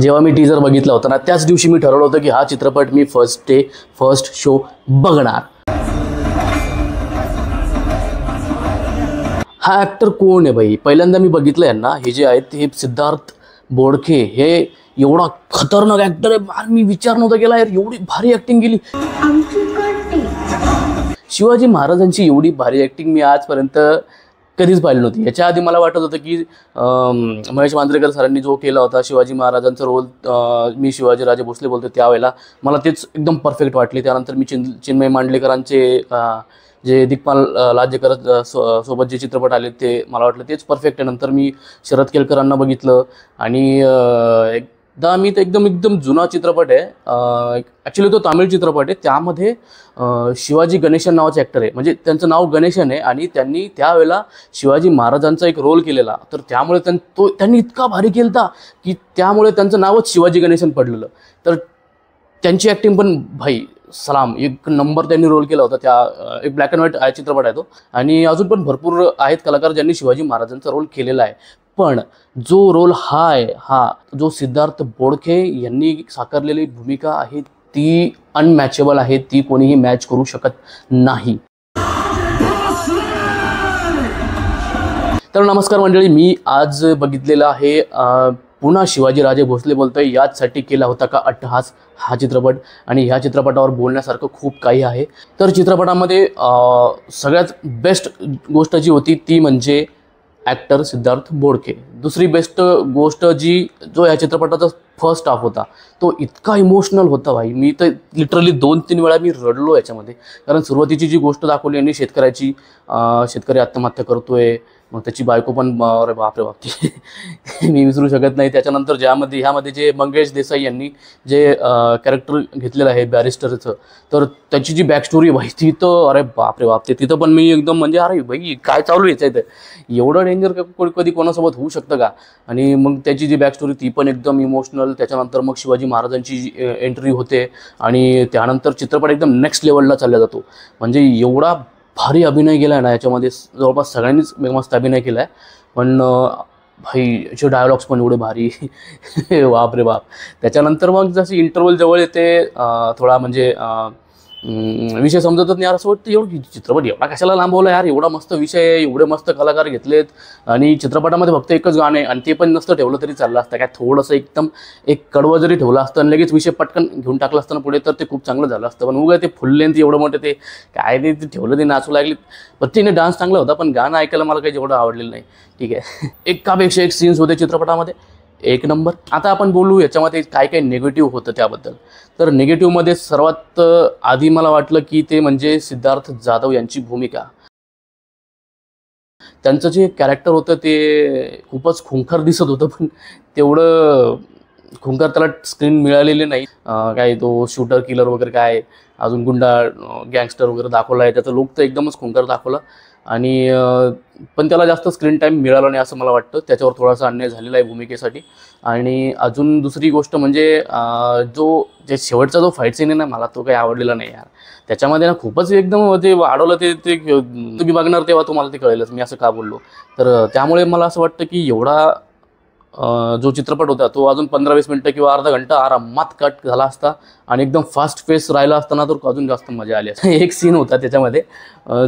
जेव्हा मी टीजर बघितला होता ना, त्याच दिवशी मी ठरवलं होतं की हा चित्रपट मी फर्स्ट शो बघणार. हा ॲक्टर कोण आहे भाई? पहिल्यांदा मी बघितलं यांना. हे जे आहेत हे सिद्धार्थ बोडखे, हे एवढा खतरनाक ॲक्टर आहे. मी विचार नव्हता केला यार, एवढी भारी ॲक्टिंग केली. शिवाजी महाराजांची एवढी भारी ॲक्टिंग मी आजपर्यंत कधीच पाहिली नव्हती. याच्या आधी मला वाटत होतं की महेश मांजरेकर सरांनी जो केला होता शिवाजी महाराजांचा रोल, मी शिवाजीराजे भोसले बोलतो, त्यावेळेला मला तेच एकदम परफेक्ट वाटले. त्यानंतर मी चिन्मय मांडलेकरांचे जे दिग्पाल लांजेकर सोबत जे चित्रपट आले ते मला वाटलं तेच परफेक्ट आहे. नंतर मी शरद केळकरांना बघितलं आणि एकदा मी तर एकदम जुना चित्रपट आहे, ॲक्च्युली तो तामिळ चित्रपट आहे. त्यामध्ये शिवाजी गणेशन नावाचे ॲक्टर आहे, म्हणजे त्यांचं नाव गणेशन आहे आणि त्यांनी त्यावेळेला शिवाजी महाराजांचा एक रोल केलेला. तर त्यामुळे त्यांनी इतका भारी केलता की त्यामुळे त्यांचं नावच शिवाजी गणेशन पडलेलं. तर त्यांची ॲक्टिंग पण भाई सलाम, एक नंबर त्यांनी रोल केला होता. त्या एक ब्लॅक अँड व्हाईट चित्रपट आहे तो. आणि अजून पण भरपूर आहेत कलाकार ज्यांनी शिवाजी महाराजांचा रोल केलेला आहे. पण जो रोल हा जो सिद्धार्थ बोडखे यांनी साकारलेली भूमिका आहे ती अनमॅचेबल आहे, ती कोणीही मॅच करू शकत नाही. तर नमस्कार मंडळी, मी आज बघितलेला आहे पुन्हा शिवाजीराजे भोसले बोलतोय. याचसाठी केला होता का अट्टहास हा चित्रपट, आणि ह्या चित्रपटावर बोलण्यासारखं खूप काही आहे. तर चित्रपटामध्ये सगळ्यात बेस्ट गोष्ट जी होती ती म्हणजे ॲक्टर सिद्धार्थ बोडखे. दुसरी बेस्ट गोष्ट जो या चित्रपटाचा फर्स्ट हाफ होता तो इतका इमोशनल होता भाई. मी तर लिटरली 2-3 वेळा मी रडलो याच्यामध्ये. कारण सुरुवातीची जी गोष्ट दाखवली यांनी शेतकऱ्याची, शेतकरी आत्महत्या करतोय, मग त्याची बायको पण, अरे बापरे बाप, मी विसरू शकत नाही. त्याच्यानंतर ह्यामध्ये जे मंगेश देसाई यांनी जे कॅरेक्टर घेतलेलं आहे बॅरिस्टरचं, तर त्याची जी बॅक स्टोरी भाई ती तर अरे बापरे बाप, तिथं पण मी एकदम म्हणजे अरे भाई काय चालू आहे याचं, एवढं डेंजर कधी कोणासोबत होऊ शकतं का. आणि मग त्याची जी बॅक स्टोरी ती पण एकदम इमोशनल. त्याच्यानंतर मग शिवाजी महाराजांची एंट्री होते आणि त्यानंतर चित्रपट एकदम नेक्स्ट लेवलला चालला जातो. म्हणजे एवढा भारी अभिनय केला आहे ना याच्यामध्ये, जवळपास सगळ्यांनीच मस्त अभिनय केला आहे. पण भाई याचे डायलॉग्स पण एवढे भारी बाप रे बाप. त्याच्यानंतर मग जशी इंटरव्हल जवळ येते, थोडा म्हणजे विषय समजतच नाही यार. असं वाटतं एवढं चित्रपट एवढा कशाला लांबवला यार, एवढा मस्त विषय आहे, एवढे मस्त कलाकार घेतलेत आणि चित्रपटामध्ये फक्त एकच गाणं आहे आणि ते पण नसतं ठेवलं तरी चाललं असतं. काय थोडंसं एकदम एक कडवं जरी ठेवलं असतं आणि लगेच विषय पटकन घेऊन टाकलं असतं ना पुढे, तर ते खूप चांगलं झालं असतं. पण उगा ते फुल लेंथ एवढं मोठं ते काय ते ठेवलं, ते नाचू लागले. प्रत्येकाने डान्स चांगला होता पण गाणं ऐकायला मला काही जेवढं आवडलेलं नाही. ठीक आहे, एकापेक्षा एक सीन्स होते चित्रपटामध्ये एक नंबर. आता आपण बोलू याच्यामध्ये काय काय निगेटिव्ह होतं त्याबद्दल. तर निगेटिव्हमध्ये सर्वात आधी मला वाटलं की ते म्हणजे सिद्धार्थ जाधव यांची भूमिका. त्यांचं जे कॅरेक्टर होतं ते खूपच खुंखार दिसत होतं, पण तेवढं खुंखार त्याला स्क्रीन मिळालेली नाही. काय तो शूटर किलर वगैरे काय अजून गुंडा गँगस्टर वगैरे दाखवला आहे, त्याचं लुक तर एकदमच खुंखार दाखवलं. आणि पण त्याला जास्त स्क्रीन टाईम मिळाला नाही असं मला वाटतं. त्याच्यावर थोडासा अन्याय झालेला आहे भूमिकेसाठी. आणि अजून दुसरी गोष्ट म्हणजे जे शेवटचा जो फाईट सीन आहे ना, मला तो काही आवडलेला नाही यार. त्याच्यामध्ये ना खूपच एकदम ते वाढवलं, ते तुम्ही बघणार तेव्हा तुम्हाला ते कळेलच मी असं का बोललो. तर त्यामुळे मला असं वाटतं की एवढा जो चित्रपट होता तो अजून 15-20 मिनटं किंवा अर्धा घंटा आरामात कट झाला असता आणि एकदम फास्ट फेस राहिला असताना तर अजून जास्त मजा आली असते. एक सीन होता त्याच्यामध्ये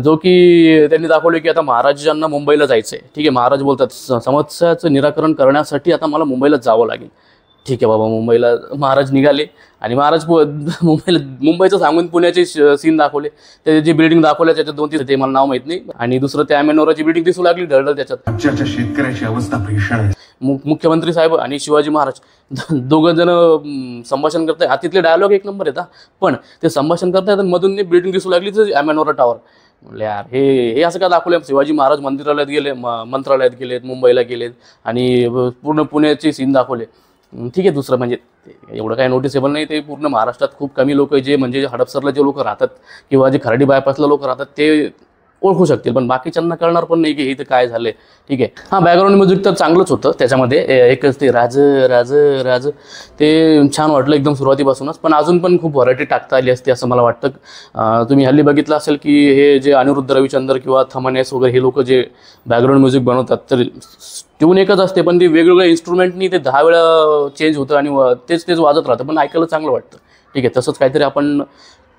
जो की त्यांनी दाखवलं की आता महाराजांना मुंबईला जायचं आहे. ठीक आहे, महाराज बोलतात समस्याचं निराकरण करण्यासाठी आता मला मुंबईला जावं लागेल. ठीक आहे बाबा, मुंबईला महाराज निघाले आणि महाराज मुंबईचं सांगून पुण्याचे सीन दाखवले. ते जे बिल्डिंग दाखवल्या त्याच्यात 2-3 ते मला नाव माहीत नाही. आणि दुसरं त्या मेनोराची बिल्डिंग दिसू लागली ढळढळ त्याच्यात. आमच्या शेतकऱ्याची अवस्था भीषण आहे. मुख्यमंत्री साहेब आणि शिवाजी महाराज दोघं जण संभाषण करताय. तिथले डायलॉग एक नंबर येतात, पण ते संभाषण करतायत आणि मधून बिल्डिंग दिसू लागली तर मेनोरा टॉवर. म्हणले यार हे असं का दाखवलं. शिवाजी महाराज मंत्रालयात गेलेत, मुंबईला गेलेत आणि पूर्ण पुण्याचे सीन दाखवले. ठीक आहे, दुसरं म्हणजे एवढं काही नोटिसेबल नाही. ते पूर्ण महाराष्ट्रात खूप कमी लोक जे म्हणजे हडपसरला जे लोक राहतात किंवा जे खर्डी बायपासला लोक राहतात ते ओळखू शकतील, पण बाकीच्यांना कळणार पण नाही की हे तर काय झालं. ठीक आहे. हां, बॅकग्राऊंड म्युझिक तर चांगलंच होतं त्याच्यामध्ये. एकच ते राज राज राज ते छान वाटलं एकदम सुरुवातीपासूनच, पण अजून पण खूप व्हरायटी टाकता आली असते असं मला वाटतं. तुम्ही हल्ली बघितलं असेल की हे जे अनिरुद्ध रविचंद्र किंवा थमनेस वगैरे हे लोक जे बॅकग्राऊंड म्युझिक बनवतात, तर ट्यून एकच असते, पण ते वेगवेगळ्या इन्स्ट्रुमेंटनी ते 10 वेळा चेंज होतं आणि तेच तेच वाजत राहतं, पण ऐकायला चांगलं वाटतं. ठीक आहे, तसंच काहीतरी आपण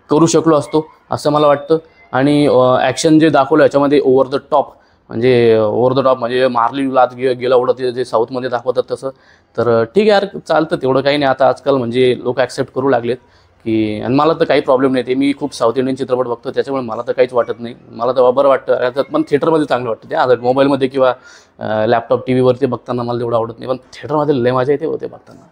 करू शकलो असतो असं मला वाटतं. आणि ॲक्शन जे दाखवलं याच्यामध्ये ओव्हर द टॉप म्हणजे मारली लात गेला उडत जे साऊथमध्ये दाखवतात तसं, तर ठीक आहे यार, चालतं तेवढं काही नाही. आता आजकाल म्हणजे लोक ॲक्सेप्ट करू लागलेत की, आणि मला तर काही प्रॉब्लेम नाही. ते मी खूप साऊथ इंडियन चित्रपट बघतो त्याच्यामुळे मला तर काहीच वाटत नाही. मला तर बरं वाटतं, पण थिएटरमध्ये चांगलं वाटतं. ते आता मोबाईलमध्ये किंवा लॅपटॉप टी व्हीवरती बघताना मला तेवढं आवडत नाही, पण थिएटरमध्ये लय मजा येते होते बघताना.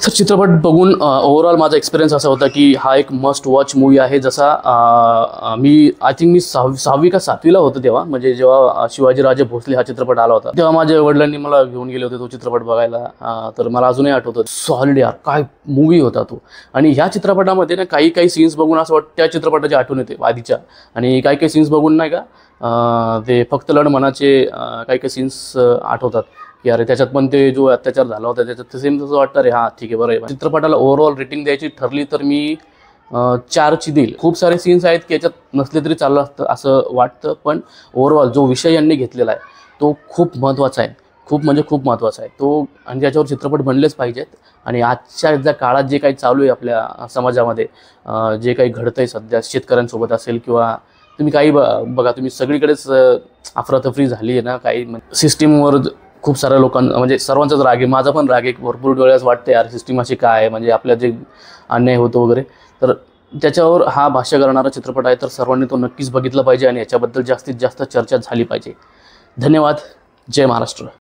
तर चित्रपट बघून ओव्हरऑल माझा एक्सपिरियन्स असा होता की हा एक मस्ट वॉच मूवी आहे. जसा मी आय थिंक मी 6वी का 7वीला होतो तेव्हा, म्हणजे जेव्हा शिवाजीराजे भोसले हा चित्रपट आला होता तेव्हा माझ्या वडिलांनी मला घेऊन गेले होते तो चित्रपट बघायला. तर मला अजूनही आठवतं, सॉलिड यार, काय मूवी होता तो. आणि ह्या चित्रपटामध्ये ना काही सीन्स बघून असं वाटतं त्या चित्रपटाची आठवण येते आधीच्या, आणि काही सीन्स बघून नाही का ते फक्त लढ मनाचे काही सीन्स आठवतात की अरे त्याच्यात पण ते जो अत्याचार झाला होता त्याच्यात सेम तसं वाटतं. अरे हां ठीक आहे, बरं आहे. चित्रपटाला ओव्हरऑल रेटिंग द्यायची ठरली तर मी 4ची देईल. खूप सारे सीन्स आहेत की याच्यात नसले तरी चाललं असतं असं वाटतं, पण ओव्हरऑल जो विषय यांनी घेतलेला आहे तो खूप महत्त्वाचा आहे. खूप म्हणजे खूप महत्त्वाचा आहे तो, आणि त्याच्यावर चित्रपट बनलेच पाहिजेत. आणि आजच्या ज्या काळात जे काही चालू आहे आपल्या समाजामध्ये, जे काही घडतं आहे सध्या शेतकऱ्यांसोबत असेल किंवा तुम्ही काही बघा, तुम्ही सगळीकडेच अफरातफरी झाली आहे ना. काही सिस्टीमवर खूप साऱ्या लोकांना, म्हणजे सर्वांचाच राग आहे, माझा पण राग आहे. भरपूर डोळ्यास वाटते यार सिस्टीम अशी काय आहे, म्हणजे आपल्या जे अन्याय होतो वगैरे, तर त्याच्यावर हा भाष्य करणारा चित्रपट आहे. तर सर्वांनी तो नक्कीच बघितला पाहिजे आणि याच्याबद्दल जास्तीत जास्त चर्चा झाली पाहिजे. धन्यवाद. जय महाराष्ट्र.